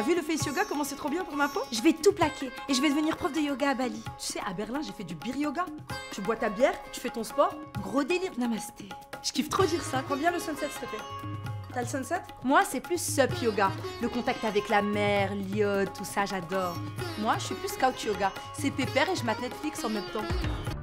vu le face yoga, comment c'est trop bien pour ma peau? Je vais tout plaquer et je vais devenir prof de yoga à Bali. Tu sais, à Berlin, j'ai fait du beer yoga. Tu bois ta bière, tu fais ton sport. Gros délire, namasté. Je kiffe trop dire ça. Combien le sunset, s'il te plaît? T'as le sunset? Moi, c'est plus sup yoga. Le contact avec la mer, l'iode, tout ça, j'adore. Moi, je suis plus couch yoga. C'est pépère et je mate Netflix en même temps.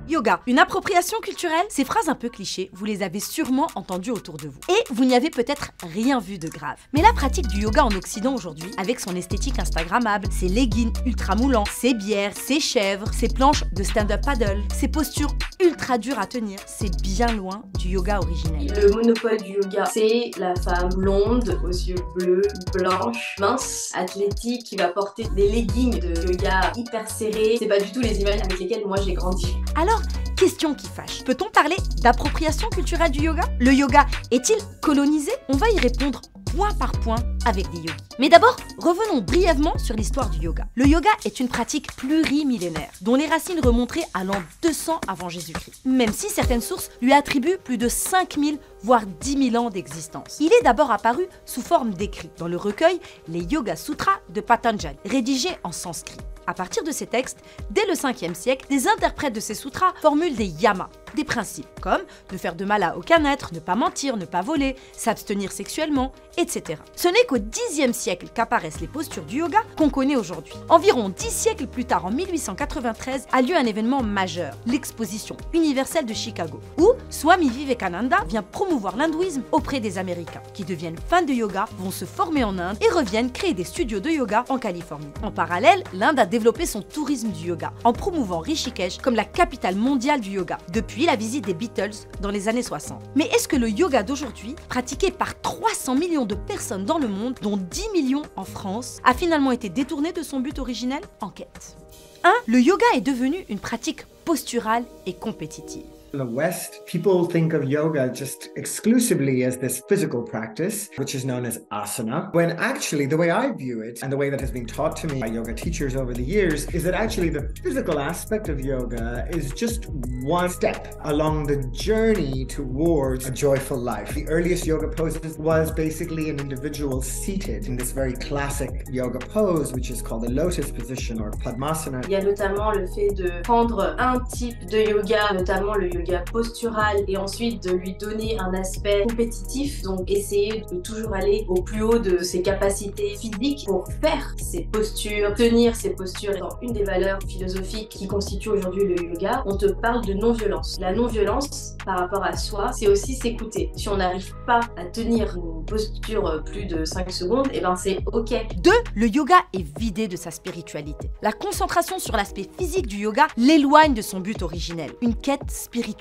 Yoga, une appropriation culturelle? Ces phrases un peu clichés, vous les avez sûrement entendues autour de vous. Et vous n'y avez peut-être rien vu de grave. Mais la pratique du yoga en Occident aujourd'hui, avec son esthétique instagrammable, ses leggings ultra moulants, ses bières, ses chèvres, ses planches de stand-up paddle, ses postures ultra dures à tenir, c'est bien loin du yoga originel. Le monopole du yoga, c'est la femme blonde, aux yeux bleus, blanche, mince, athlétique, qui va porter des leggings de yoga hyper serrés. C'est pas du tout les images avec lesquelles moi j'ai grandi. Alors, question qui fâche. Peut-on parler d'appropriation culturelle du yoga? Le yoga est-il colonisé? On va y répondre point par point avec des yogis. Mais d'abord, revenons brièvement sur l'histoire du yoga. Le yoga est une pratique plurimillénaire, dont les racines remonteraient à l'an 200 avant Jésus-Christ, même si certaines sources lui attribuent plus de 5000 voire 10 000 ans d'existence. Il est d'abord apparu sous forme d'écrits dans le recueil Les Yoga Sutras de Patanjali, rédigé en sanskrit. À partir de ces textes, dès le 5e siècle, des interprètes de ces sutras formulent des yamas, des principes, comme ne faire de mal à aucun être, ne pas mentir, ne pas voler, s'abstenir sexuellement, etc. Ce n'est qu'au 10e siècle qu'apparaissent les postures du yoga qu'on connaît aujourd'hui. Environ 10 siècles plus tard, en 1893, a lieu un événement majeur, l'exposition universelle de Chicago, où Swami Vivekananda vient promouvoir l'hindouisme auprès des Américains, qui deviennent fans de yoga, vont se former en Inde et reviennent créer des studios de yoga en Californie. En parallèle, l'Inde a développé son tourisme du yoga, en promouvant Rishikesh comme la capitale mondiale du yoga, depuis la visite des Beatles dans les années 60. Mais est-ce que le yoga d'aujourd'hui, pratiqué par 300 millions de personnes dans le monde, dont 10 millions en France, a finalement été détourné de son but originel? Enquête. 1. Le yoga est devenu une pratique posturale et compétitive. In the West, people think of yoga just exclusively as this physical practice, which is known as asana, when actually the way I view it, and the way that has been taught to me by yoga teachers over the years, is that actually the physical aspect of yoga is just one step along the journey towards a joyful life. The earliest yoga poses was basically an individual seated in this very classic yoga pose, which is called the lotus position or padmasana. Il y a notamment le fait de prendre un type de yoga, notamment le yoga postural, et ensuite de lui donner un aspect compétitif, donc essayer de toujours aller au plus haut de ses capacités physiques pour faire ses postures, tenir ses postures. Dans une des valeurs philosophiques qui constituent aujourd'hui le yoga, on te parle de non-violence. La non-violence par rapport à soi, c'est aussi s'écouter. Si on n'arrive pas à tenir une posture plus de 5 secondes, et ben c'est ok. 2. Le yoga est vidé de sa spiritualité. La concentration sur l'aspect physique du yoga l'éloigne de son but originel, une quête spirituelle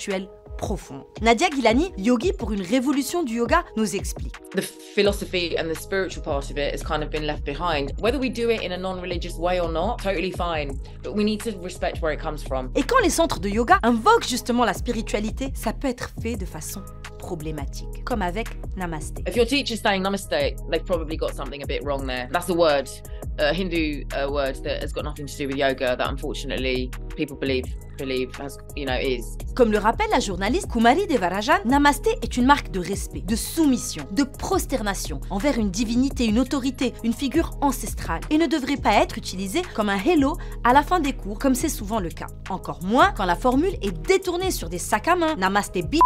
profonde. Nadia Gilani, yogi pour une révolution du yoga, nous explique. The philosophy and the spiritual part of it has kind of been left behind. Whether we do it in a non-religious way or not, totally fine. But we need to respect where it comes from. Et quand les centres de yoga invoquent justement la spiritualité, ça peut être fait de façon problématique, comme avec Namasté. If your teacher's saying Namaste, they've probably got something a bit wrong there. That's a word, a Hindu word that has got nothing to do with yoga, that unfortunately people believe has, is. Comme le rappelle la journaliste Kumari Devarajan, Namasté est une marque de respect, de soumission, de prosternation envers une divinité, une autorité, une figure ancestrale, et ne devrait pas être utilisé comme un hello à la fin des cours, comme c'est souvent le cas. Encore moins quand la formule est détournée sur des sacs à main, Namasté b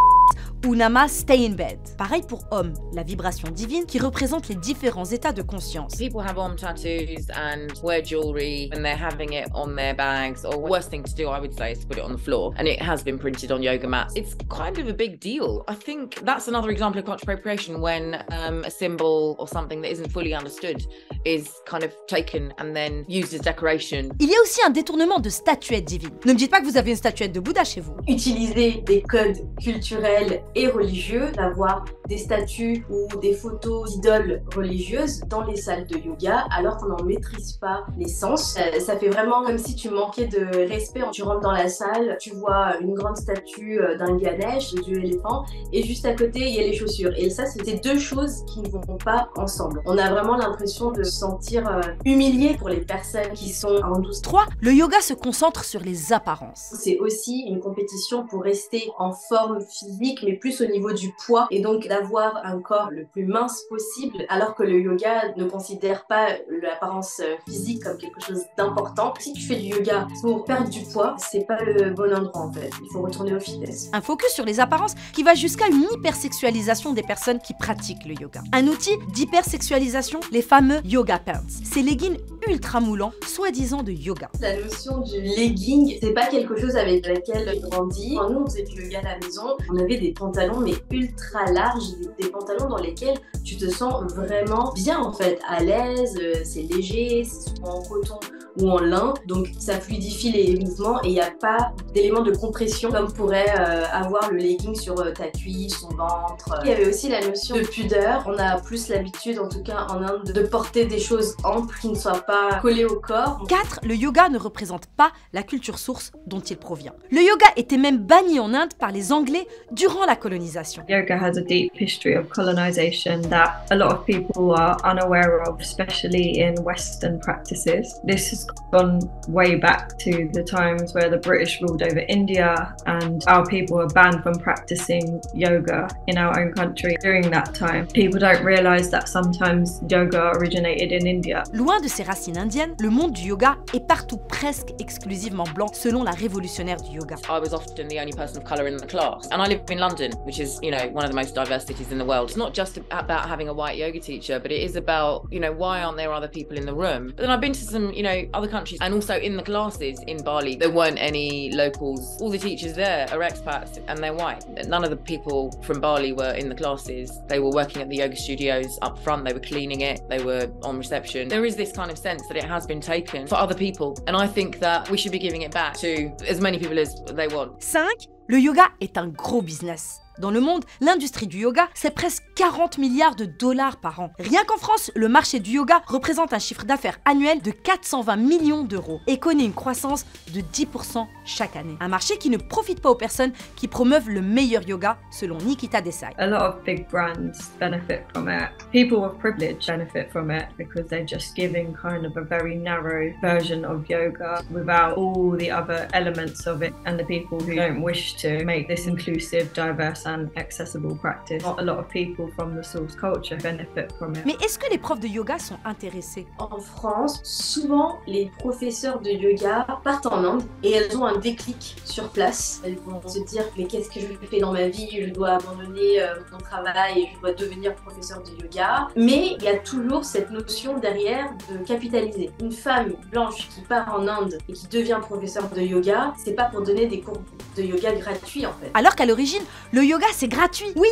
ou Nama Stay in Bed. Pareil pour Om, la vibration divine qui représente les différents états de conscience. People have Om tattoos and wear jewelry when they're having it on their bags, or worst thing to do, I would say, is to put it on the floor. And it has been printed on yoga mats. It's kind of a big deal. I think that's another example of cultural appropriation when a symbol or something that isn't fully understood is kind of taken and then used as decoration. Il y a aussi un détournement de statuettes divines. Ne me dites pas que vous avez une statuette de Bouddha chez vous. Utiliser des codes culturels et religieux, d'avoir des statues ou des photos d'idoles religieuses dans les salles de yoga alors qu'on n'en maîtrise pas l'essence. Ça fait vraiment comme si tu manquais de respect. Tu rentres dans la salle, tu vois une grande statue d'un Ganesh, de dieu éléphant, et juste à côté il y a les chaussures. Et ça, c'est deux choses qui ne vont pas ensemble. On a vraiment l'impression de sentir humilié pour les personnes qui sont hindoues. 3. Le yoga se concentre sur les apparences. C'est aussi une compétition pour rester en forme physique, mais plus au niveau du poids, et donc d'avoir un corps le plus mince possible, alors que le yoga ne considère pas l'apparence physique comme quelque chose d'important. Si tu fais du yoga pour perdre du poids, c'est pas le bon endroit en fait. Il faut retourner au fitness. Un focus sur les apparences qui va jusqu'à une hypersexualisation des personnes qui pratiquent le yoga. Un outil d'hypersexualisation, les fameux yoga pants. Ces leggings ultra moulants, soi-disant de yoga. La notion du legging, c'est pas quelque chose avec laquelle j'ai grandi. Quand nous on faisait du yoga à la maison, on avait des pantalons mais ultra larges, des pantalons dans lesquels tu te sens vraiment bien en fait, à l'aise, c'est léger, c'est souvent en coton ou en lin, donc ça fluidifie les mouvements et il n'y a pas d'élément de compression comme pourrait avoir le legging sur ta cuisse, son ventre. Il y avait aussi la notion de pudeur. On a plus l'habitude, en tout cas en Inde, de porter des choses amples qui ne soient pas collées au corps. 4. Le yoga ne représente pas la culture source dont il provient. Le yoga était même banni en Inde par les Anglais durant la colonisation. Yoga has a deep history of colonization that a lot of people are unaware of, especially in Western practices. This has gone way back to the times where the British ruled over India and our people were banned from practicing yoga in our own country during that time. People don't realize that sometimes yoga originated in India. Loin de ses racines indiennes, le monde du yoga est partout presque exclusivement blanc selon la révolutionnaire du yoga. I was often the only person of colour in the class. And I live in London, which is, you know, one of the most diverse cities in the world. It's not just about having a white yoga teacher, but it is about, you know, why aren't there other people in the room? But then I've been to some, you know, other countries, and also in the classes in Bali, there weren't any locals. All the teachers there are expats and they're white. None of the people from Bali were in the classes. They were working at the yoga studios up front, they were cleaning it, they were on reception. There is this kind of sense that it has been taken for other people, and I think that we should be giving it back to as many people as they want. 5. Le yoga est un gros business. Dans le monde, l'industrie du yoga, c'est presque 40 milliards de dollars par an. Rien qu'en France, le marché du yoga représente un chiffre d'affaires annuel de 420 millions d'euros et connaît une croissance de 10% chaque année. Un marché qui ne profite pas aux personnes qui promeuvent le meilleur yoga, selon Nikita Desai. A lot of big brands benefit from it. People with privilege benefit from it because they're just giving kind of a very narrow version of yoga without all the other elements of it, and the people who don't wish to make this inclusive, diverse and accessible practice. Not a lot of people from the source culture benefit from it. Mais est-ce que les profs de yoga sont intéressés? En France, souvent les professeurs de yoga partent en Inde et elles ont un déclic sur place. Elles vont se dire mais qu'est-ce que je fais dans ma vie? Je dois abandonner mon travail et je dois devenir professeur de yoga. Mais il y a toujours cette notion derrière de capitaliser. Une femme blanche qui part en Inde et qui devient professeur de yoga, c'est pas pour donner des cours de yoga gratuits en fait. Alors qu'à l'origine, le yoga c'est gratuit, oui.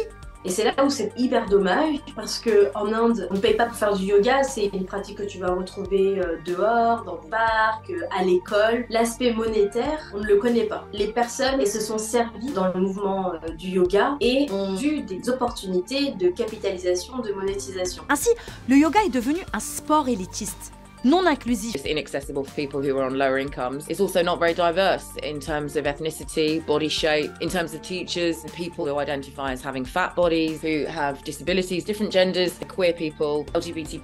Et c'est là où c'est hyper dommage parce qu'en Inde, on ne paye pas pour faire du yoga, c'est une pratique que tu vas retrouver dehors, dans le parc, à l'école. L'aspect monétaire, on ne le connaît pas. Les personnes se sont servies dans le mouvement du yoga et ont vu des opportunités de capitalisation, de monétisation. Ainsi, le yoga est devenu un sport élitiste, non inclusif. It's inaccessible for people who are on lower incomes. It's also not very diverse in terms of ethnicity, body shape, in terms of teachers, people who identify as having fat bodies, who have disabilities, different genders, queer people, LGBT+,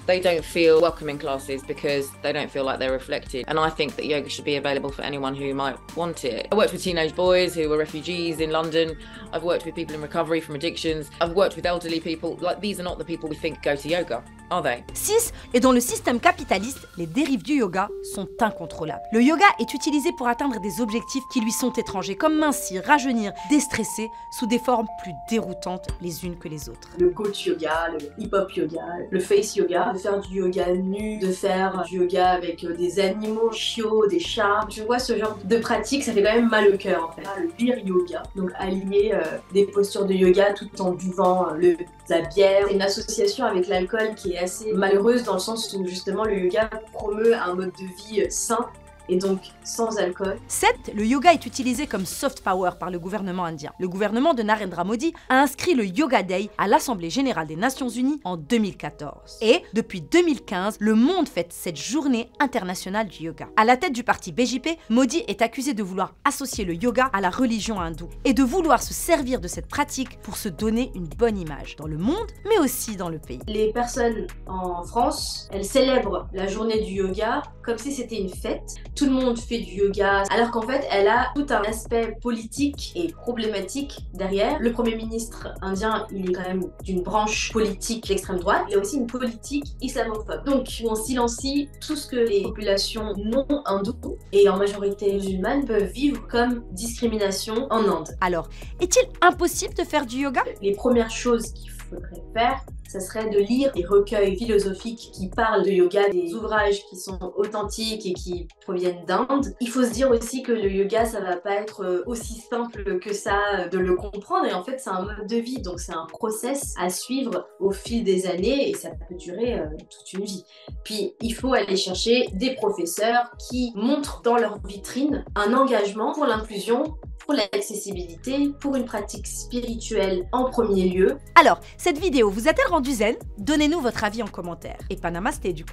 they don't feel welcome in classes because they don't feel like they're reflected. And I think that yoga should be available for anyone who might want it. I worked with teenage boys who were refugees in London. I've worked with people in recovery from addictions. I've worked with elderly people. Like, these are not the people we think go to yoga, are they? 6. Et dans le système capitaliste, les dérives du yoga sont incontrôlables. Le yoga est utilisé pour atteindre des objectifs qui lui sont étrangers, comme mincir, rajeunir, déstresser, sous des formes plus déroutantes les unes que les autres. Le goat yoga, le hip-hop yoga, le face yoga, de faire du yoga nu, de faire du yoga avec des animaux chiots, des chats. Je vois ce genre de pratique, ça fait quand même mal au cœur en fait. Le beer yoga, donc allier des postures de yoga tout en buvant la bière. C'est une association avec l'alcool qui est assez malheureuse dans le sens où justement le yoga promeut un mode de vie sain et donc sans alcool. 7. Le yoga est utilisé comme soft power par le gouvernement indien. Le gouvernement de Narendra Modi a inscrit le Yoga Day à l'Assemblée générale des Nations Unies en 2014. Et depuis 2015, le monde fête cette journée internationale du yoga. À la tête du parti BJP, Modi est accusé de vouloir associer le yoga à la religion hindoue et de vouloir se servir de cette pratique pour se donner une bonne image dans le monde, mais aussi dans le pays. Les personnes en France, elles célèbrent la journée du yoga comme si c'était une fête. Tout le monde fait du yoga, alors qu'en fait, elle a tout un aspect politique et problématique derrière. Le Premier ministre indien, il est quand même d'une branche politique d'extrême droite. Il y a aussi une politique islamophobe. Donc, on silencie tout ce que les populations non hindoues et en majorité musulmanes peuvent vivre comme discrimination en Inde. Alors, est-il impossible de faire du yoga? Les premières choses qu'il faudrait faire, ça serait de lire des recueils philosophiques qui parlent de yoga, des ouvrages qui sont authentiques et qui proviennent d'Inde. Il faut se dire aussi que le yoga, ça va pas être aussi simple que ça de le comprendre, et en fait c'est un mode de vie, donc c'est un process à suivre au fil des années et ça peut durer toute une vie. Puis il faut aller chercher des professeurs qui montrent dans leur vitrine un engagement pour l'inclusion, pour l'accessibilité, pour une pratique spirituelle en premier lieu. Alors, cette vidéo vous a-t-elle rendu zen? Donnez-nous votre avis en commentaire. Et pas namasté du coup.